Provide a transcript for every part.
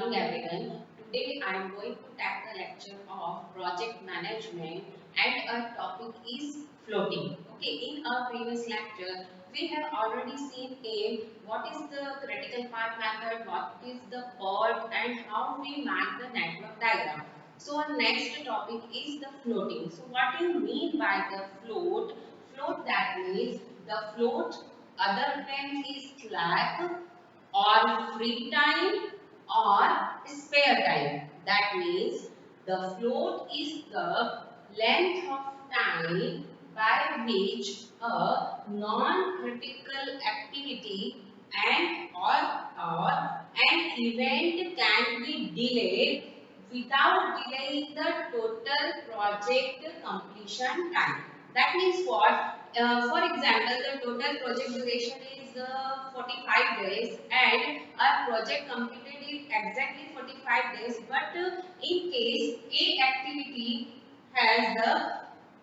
morning everyone. Today I am going to tackle the lecture of project management and our topic is floating. Okay, in our previous lecture we have already seen what is the critical path method, what is the PERT and how we map the network diagram. So our next topic is the floating. So what do you mean by the float? Float, that means the float, other name is slack or free time or spare time. That means the float is the length of time by which a non-critical activity and or an event can be delayed without delaying the total project completion time. That means what? For example, the total project duration is 45 days and our project completed is exactly 45 days, but in case a activity has the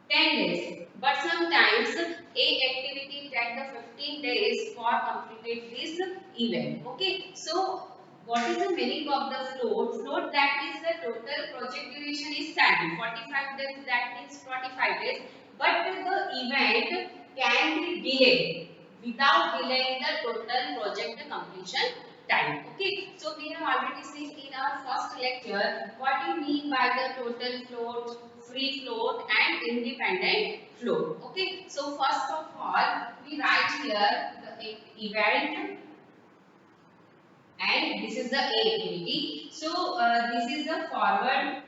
10 days, but sometimes a activity take the 15 days for completed this event. Okay, so what is the meaning of the float? Float, that means the total project duration is 10, 45 days, that means 45 days, but the event can be delayed without delaying the total project completion time. Okay, so we have already seen in our first lecture what do you mean by the total float, free float and independent float. Okay, so first of all we write here the event and this is the A activity. So this is the forward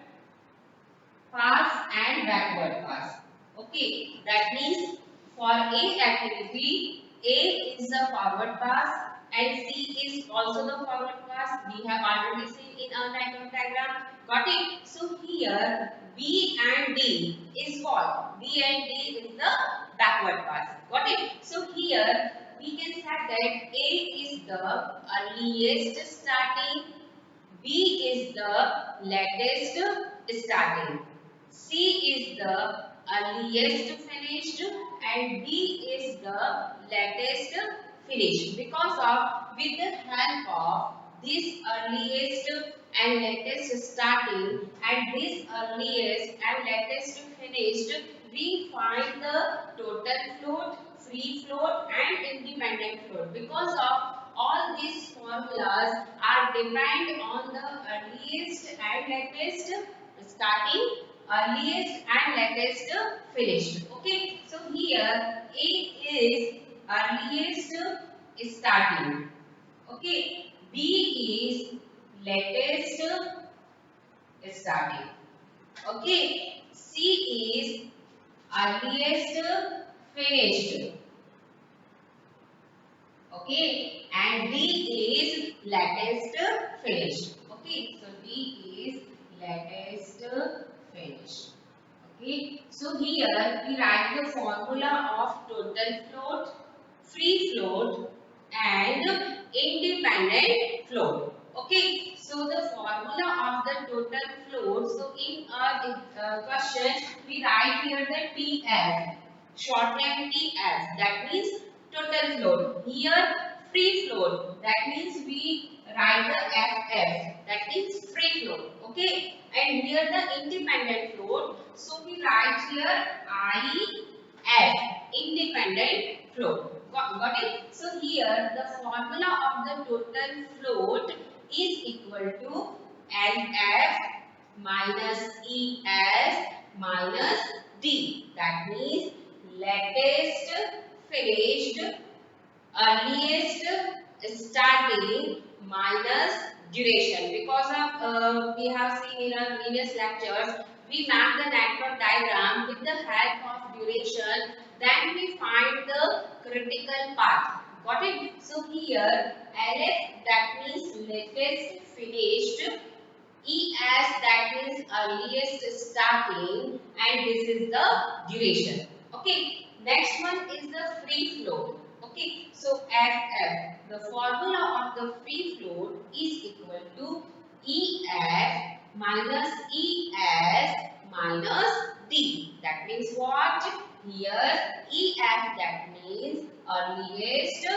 pass and backward pass. Okay, that means for A activity, A is the forward pass and C is also the forward pass. We have already seen in our network diagram. Got it? So here B and D is what? B and D is the backward pass. Got it? So here we can say that A is the earliest starting, B is the latest starting, C is the earliest finished and D is the latest finished. Because of with the help of this earliest and latest starting and this earliest and latest finished, we find the total float, free float and independent float. Because of all these formulas are depend on the earliest and latest starting, earliest and latest finished. Okay, so here A is earliest starting. Okay, B is latest starting. Okay, C is earliest finished. Okay, and D is latest finished. Okay, so D is latest finished. Okay, so here we write the formula of total float, free float and independent float. Okay, so the formula of the total float, so in our question we write here the TF, short name TF, that means total float. Here free float, that means we write the FF, that means free float. Okay, and here the independent float, so we write here IF, independent float. Got it? So here the formula of the total float is equal to LF minus ES minus D. That means latest finished, earliest starting minus duration. Because of we have seen in our previous lectures, we map the network diagram with the help of duration, then we find the critical path. Got it? So here LF, that means latest finished, ES, that means earliest starting, and this is the duration. Okay, next one is the free float. Okay, so FF, the formula of the free float is equal to EF minus ES minus D. That means what? Here EF, that means earliest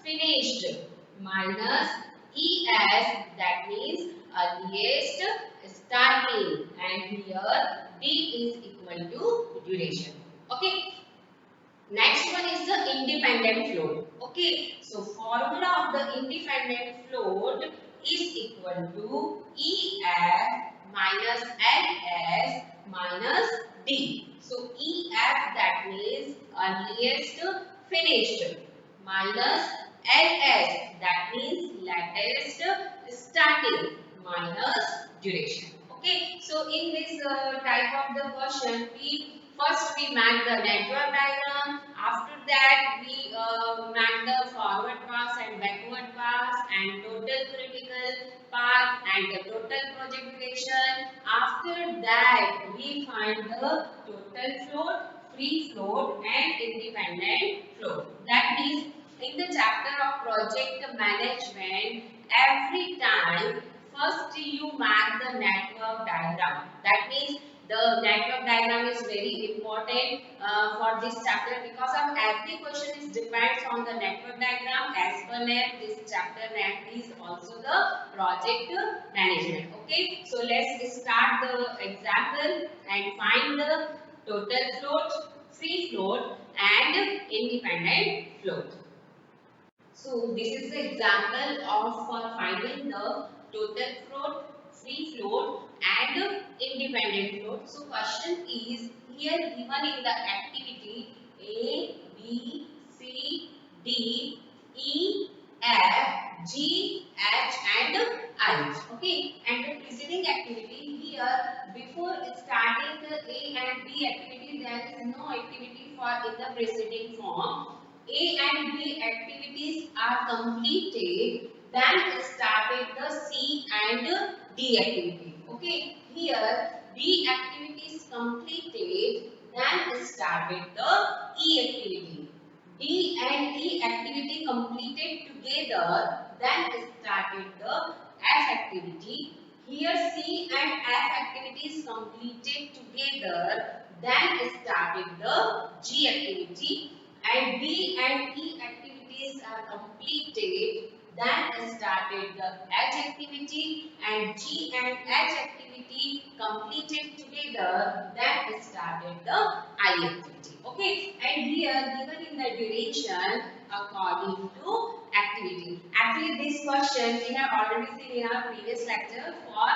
finished, minus ES, that means earliest starting, and here D is equal to duration. Okay. Next one is the independent float. Okay, so formula of the independent float is equal to EF minus LS minus D. So EF, that means earliest finished, minus LS, that means latest starting, minus duration. Okay, so in this type of the question, we map the network diagram. After that, we map the forward pass and backward pass and total critical path and the total project duration. After that, we find the total float, free float and independent float. That means in the chapter of project management, every time first you mark the network diagram. That means the network diagram is very important for this chapter, because of every question is depends on the network diagram. As per NAP, this chapter NAP is also the project management. Okay, so let's start the example and find the total float, free float and independent float. So this is the example of for finding the total float, free float and independent float. So question is here given in the activity A, B, C, D, E, F, G, H and I. Okay, and the preceding activity here, before starting the A and B activity, there is no activity for in the preceding form. A and B activities are completed, then started the C and D activity. Okay, here B activity is completed, then started the E activity. D and E activity completed together, then started the F activity. Here C and F activities completed together, then started the G activity, and B and E activities are completed, then started the H activity, and G and H activity completed together, then started the I activity. Okay, and here given in the duration according to activity. Actually this question we have already seen in our previous lecture for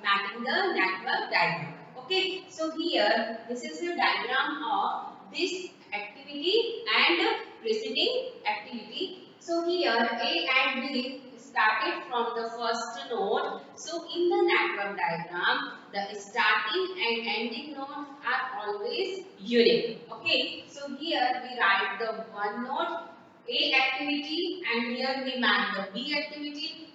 mapping the network diagram. Okay, so here this is the diagram of this activity and preceding activity. So here A and B started from the first node. So in the network diagram, the starting and ending nodes are always unique. Okay, so here we write the one node A activity, and here we map the B activity.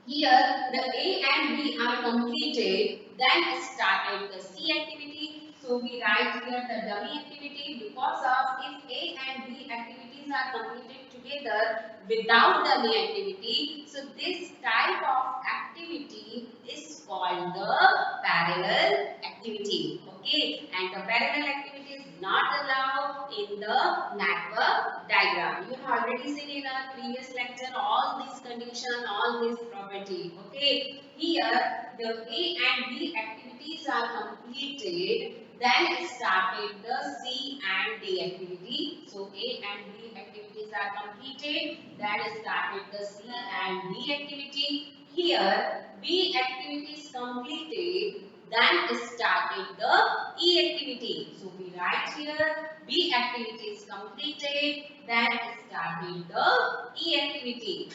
Here the A and B are completed, then started the C activity. So we write here the dummy activity, because of if A and B activities are completed together without dummy activity, so this type of activity is called the parallel activity. Okay, and the parallel activity is not allowed in the network diagram. You have already seen in our previous lecture all these conditions, all these property. Okay, here the A and B activities are completed, then started the C and D activity. So A and B activities are completed, then started the C and D activity. Here B activity is completed, then started the E activity. So we write here B activity is completed, then started the E activity.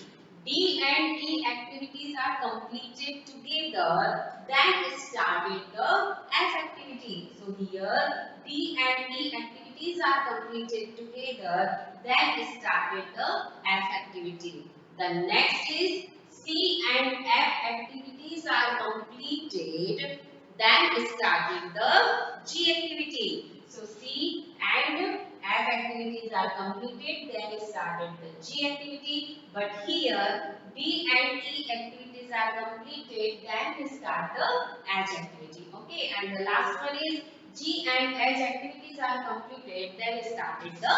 D and E activities are completed together, then started the F activity. So here D and E activities are completed together, then started the F activity. The next is C and F activities are completed, then started the G activity. So C and F activities are completed, then started the G activity. But here D and E activities are completed, then start the H activity. Okay, and the last one is G and H activities are completed, then started the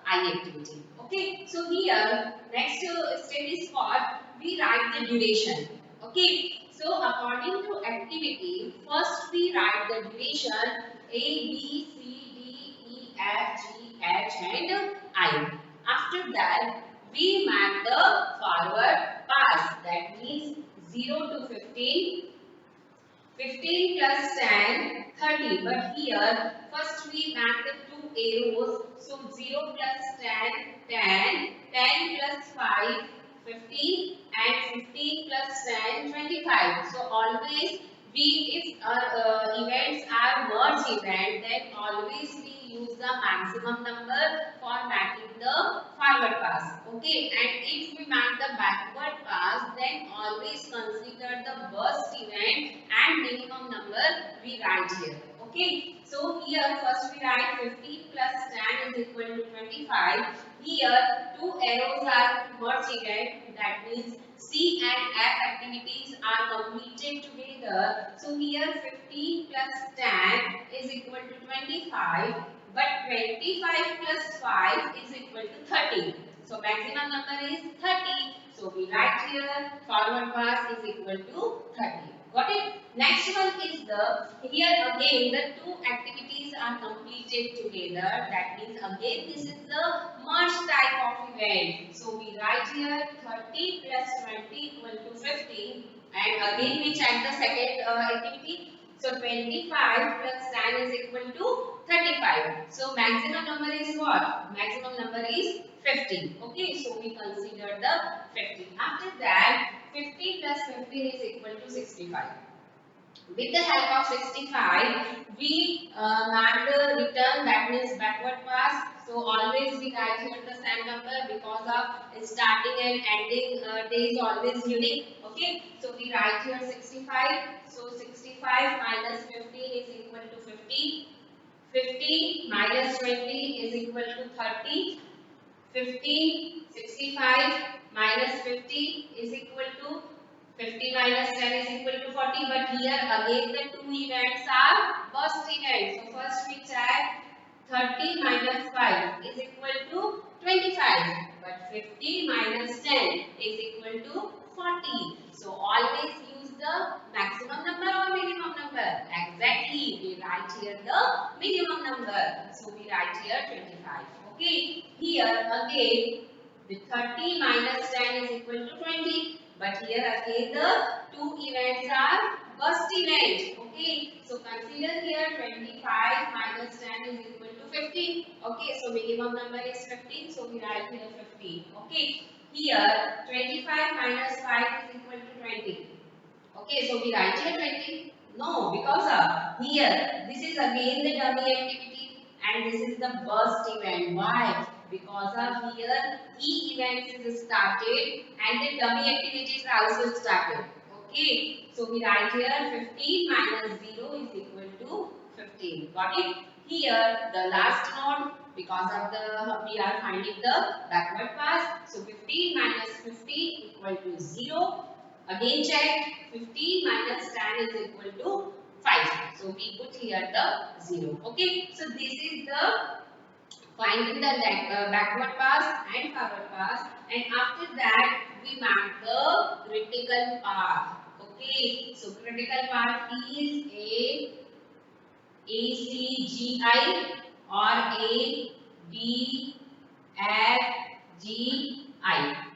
I activity. Okay, so here next step is for we write the duration. Okay, so So according to activity, first we write the duration A, B, C, D, E, F, G, H and I. After that, we mark the forward pass. That means 0 to 15, 15 plus 10, 30. But here, first we mark the two arrows. So 0 plus 10, 10, 10 plus 5, 15 and 15 plus 10, 25. So always if our events are merge event, then always we use the maximum number for making the forward pass. Okay, and if we mark the backward pass, then always consider the burst event and minimum number we write here. Okay, so here first we write 15 plus 10 is equal to 25. Here two arrows are merge event, that means C and F activities are completed together. So here 15 plus 10 is equal to 25, but 25 plus 5 is equal to 30. So maximum number is 30. So we write here forward pass is equal to 30. Got it? Next one is here again the two activities are completed together. That means again this is the merge type of event. So we write here 30 plus 20 equal to 50, and again we check the second activity. So 25 plus 10 is equal to 35. So maximum number is what? Maximum number is 50. Okay, so we consider the 50. After that 50 plus 15 is equal to 65. With the help of 65, we mark the return, that means backward pass. So always we write here the same number because of starting and ending day is always unique. Okay, so we write here 65. So 65 minus 15 is equal to 50. 50 minus 20 is equal to 30. 15, 65 minus 50 is equal to 50 minus 10 is equal to 40, but here again the two events are burst events. So first we check 30 minus 5 is equal to 25, but 50 minus 10 is equal to 40. So always use the maximum number or minimum number. Exactly, we write here the minimum number. So we write here 25. Okay, here again the 30 minus 10 is equal to 20. But here again the two events are burst event. Okay, so consider here 25 minus 10 is equal to 15. Okay, so minimum number is 15. So we write here 15. Okay, here 25 minus 5 is equal to 20. Okay, so we write here 20. No, because here this is again the dummy activity and this is the burst event. Why? Because of here E events is started and the dummy activities are also started. Okay, so we write here 15 minus 0 is equal to 15. Got it? Here the last node, because of the we are finding the backward pass. So 15 minus 50 equal to 0. Again check 15 minus 10 is equal to 5. So we put here the 0. Okay, so this is the finding the backward pass and forward pass, and after that we mark the critical path. Okay, so critical path is ACGI or ABFGI.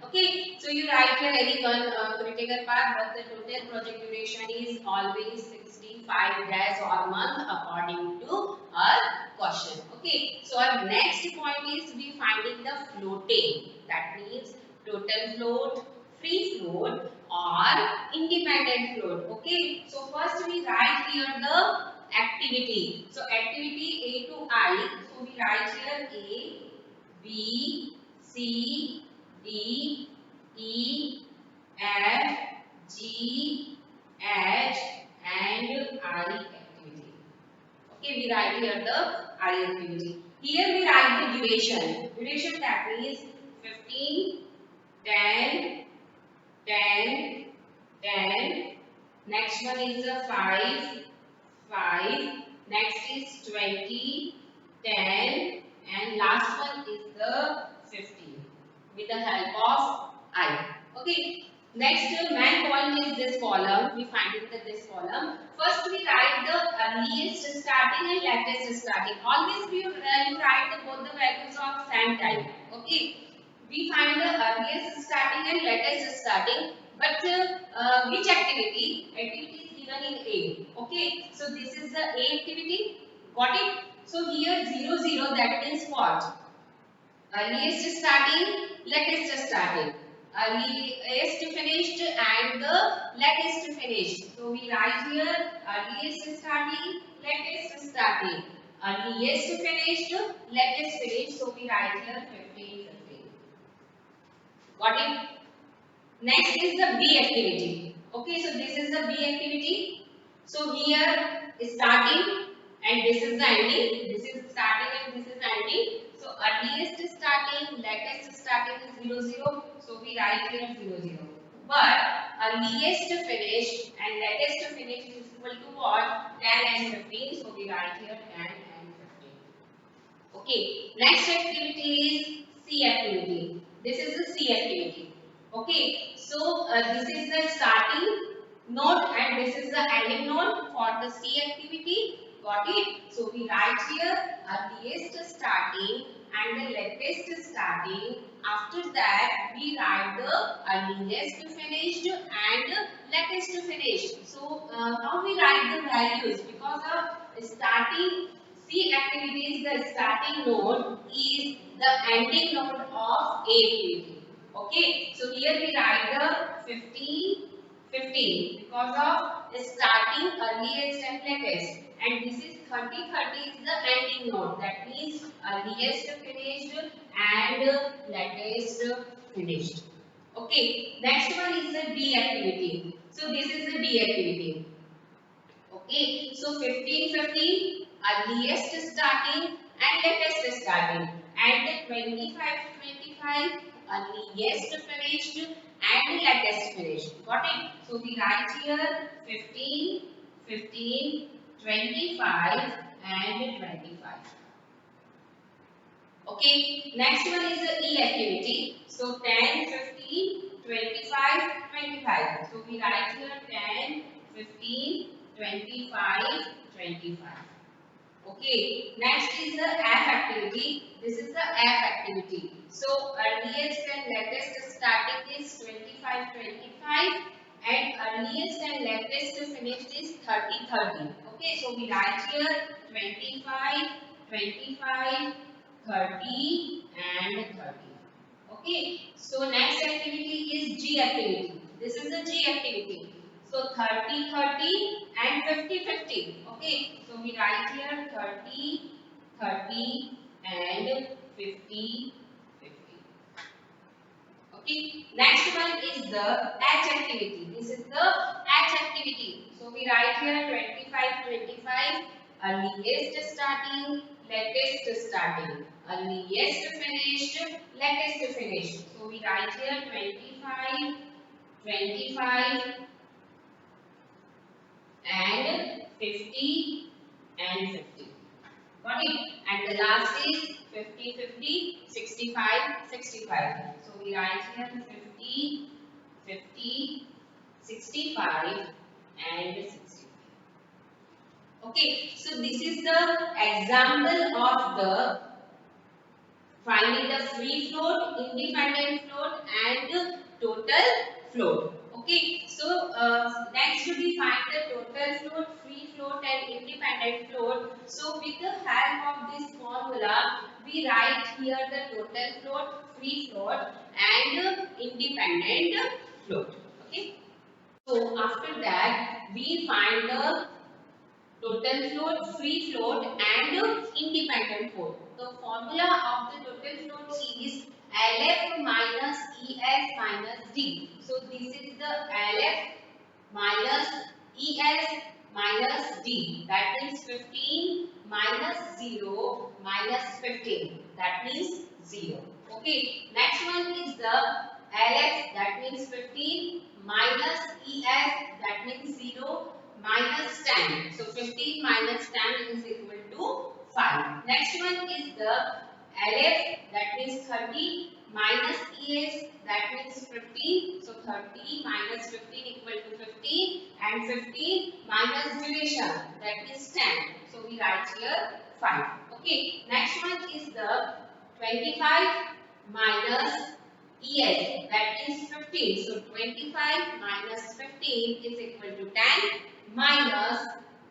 Okay, so you write here any one critical path, but the total project duration is always 65 days or month according to our question. Okay, so our next point is we finding the floating. That means total float, free float or independent float. Okay, so first we write here the activity. So activity A to I. So we write here A, B, C, D, E, F, G, H and I activity. Okay, we write here the I activity. Here we write the duration. Duration that means 15, 10, 10, 10. Next one is the 5, 5. Next is 20, 10 and last one is the 15 with the help of I. Okay. Next, man point is this column. We find it in this column. First, we write the earliest starting and latest starting. Always you write both the values of same time. Okay. We find the earliest starting and latest starting. But which activity? Activity is given in A. Okay. So this is the A activity. Got it? So here 0 0, that means what? Earliest starting, latest starting. Earliest finished and the latest finished. So we write here earliest starting, latest starting. Earliest finished, latest finished. So we write here 15 15. Got it? Next is the B activity. Okay, so this is the B activity. So here is starting and this is the ending. This is starting and this is ending. So earliest starting, latest starting is 0 0. So we write here 0 0. But earliest finish and latest finish is equal to what? 10 and 15. So we write here 10 and 15. Okay, next activity is C activity. This is the C activity. Okay, so this is the starting node and this is the ending node for the C activity. Got it? So we write here earliest starting and the latest starting. After that, we write the earliest finished and latest finished. So now we write the values because of starting C activity is the starting node is the ending node of A activity. Okay, so here we write the 15, 15 because of starting earliest and latest, and this is 30, 30 is the ending node. That means earliest finished and latest finished. Okay, next one is the D activity. So this is the D activity. Okay, so 15 15 earliest starting and latest starting, and 25 25 earliest finished and latest finished. Got it? So we write here 15 15 25 and 25. Okay, next one is the E activity. So 10 15 25 25. So we write here 10 15 25 25. Okay, next is the F activity. This is the F activity. So earliest and latest starting is 25 25 and earliest and latest finished is 30 30. Okay, so we write here 25 25 30 and 30. Okay, so next activity is G activity. This is the G activity. So 30 30 and 50 50. Okay, so we write here 30 30 and 50 50. Okay, next one is the H activity. This is the H activity. So we write here 25 25 earliest starting, latest starting, earliest finished, latest finished. So we write here 25 25 and 50 and 50. Got it? And the last is 50 50 65 65. So we write here 50 50 65 and 65. Okay, so this is the example of the finding the free float, independent float and total float. Okay, so next we find the total float, free float and independent float. So with the help of this formula, we write here the total float, free float and independent float. Okay, so after that we find the total float, free float and independent float. The formula of the total float is LF minus ES minus D. So this is the LF minus ES minus D. That means 15 minus 0 minus 15. That means 0. Okay. Next one is the LF, that means 15 minus ES, that means 0 minus 10. So 15 minus 10 is equal to 5. Next one is the LF, that means 30 minus ES, that means 15. So 30 minus 15 equal to 15, and 15 minus duration, that is 10. So we write here 5. Okay, next one is the 25 minus ES, that is 15. So 25 minus 15 is equal to 10, minus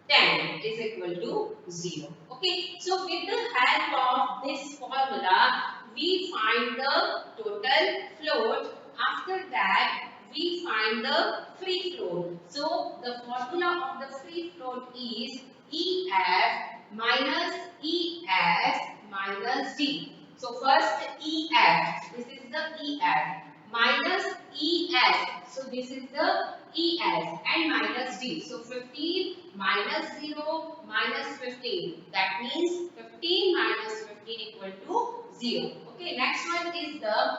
10 is equal to 0. Okay, so with the help of this formula, we find the total float. After that, we find the free float. So the formula of the free float is EF minus ES minus D. So first EF, this is the EF, minus ES, so this is the ES, and minus D. So 15 minus 0 minus 15, that means 15 minus 15 equal to 0. Okay, next one is the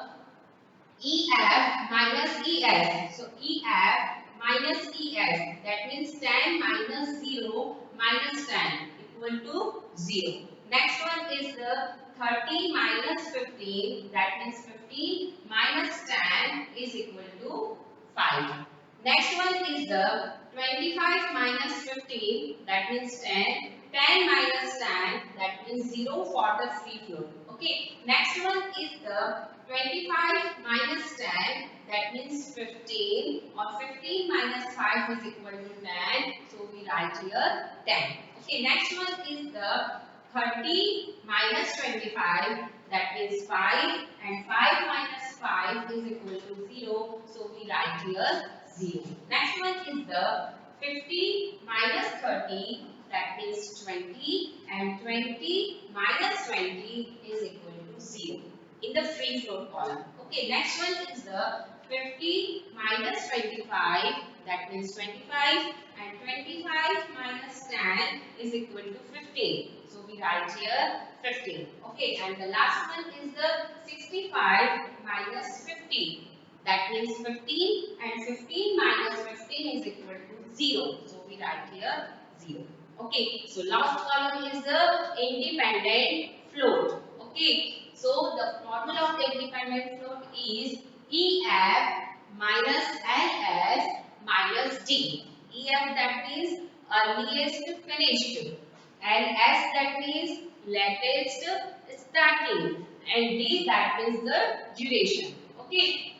EF minus ES. So EF minus ES, that means 10 minus 0 minus 10 equal to 0. Next one is the 30 minus 15, that means 15 minus 10 is equal to 5. Next one is the 25 minus 15, that means 10. 10 minus 10, that means 0 for the free float. Okay, next one is the 25 minus 10, that means 15, or 15 minus 5 is equal to 10. So we write here 10. Okay, next one is the 30 minus 25, that means 5, and 5 minus 5 is equal to 0. So we write here 0. Next one is the 50 minus 30, that means 20, and 20 minus 20 is equal to 0 in the free float column. Okay, next one is the 50 minus 25, that means 25, and 25 minus 10 is equal to 15. So we write here 15. Okay, and the last one is the 65 minus 50. That means 15, and 15 minus 15 is equal to 0. So we write here 0. Okay, so last column is the independent float. Okay, so the formula of the independent float is EF minus LS minus D. EF, that means earliest finished, LS, that means latest starting, and D, that means the duration. Okay,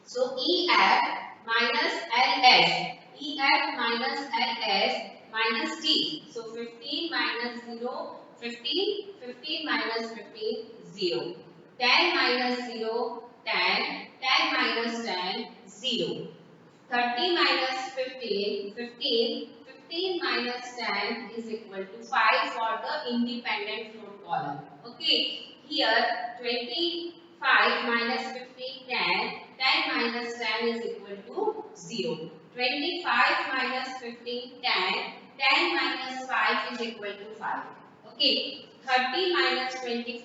so EF minus LS, EF minus LS minus D. So 15 minus 0, 15, 15 minus 15, 0. 10 minus 0, 10, 10 minus 10, 0. 30 minus 15, 15, 15 minus 10 is equal to 5 for the independent float column. Okay, here 25 minus 15, 10, 10 minus 10 is equal to 0. 25 minus 15, 10, 10 minus 5 is equal to 5. Okay, 30 minus 25,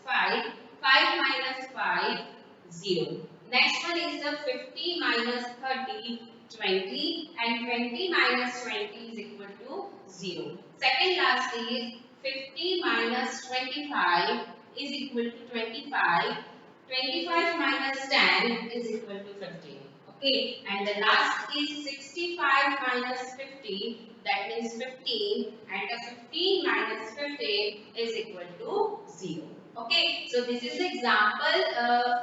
5, 5 minus 5, 0. Next one is the 50 minus 30, 20, and 20 minus 20 is equal to 0. Second last is 50 minus 25 is equal to 25. 25 minus 10 is equal to 15. Okay, and the last is 65 minus 50, that means 15, and the 15 minus 15 is equal to 0. Okay, so this is example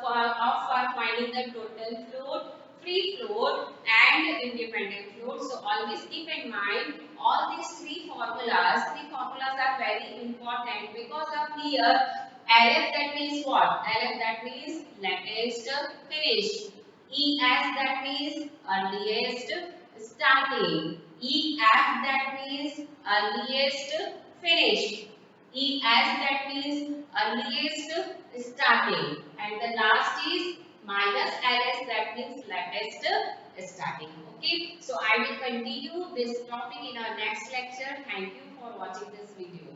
for finding the total float, free float, and independent float. So always keep in mind all these three formulas. Three formulas are very important because of here LF, that means what? LF, that means latest finish. ES, that means earliest starting. EF, that means earliest finish. ES, that means earliest starting, and the last is minus LS, that means latest starting. Okay, so I will continue this topic in our next lecture. Thank you for watching this video.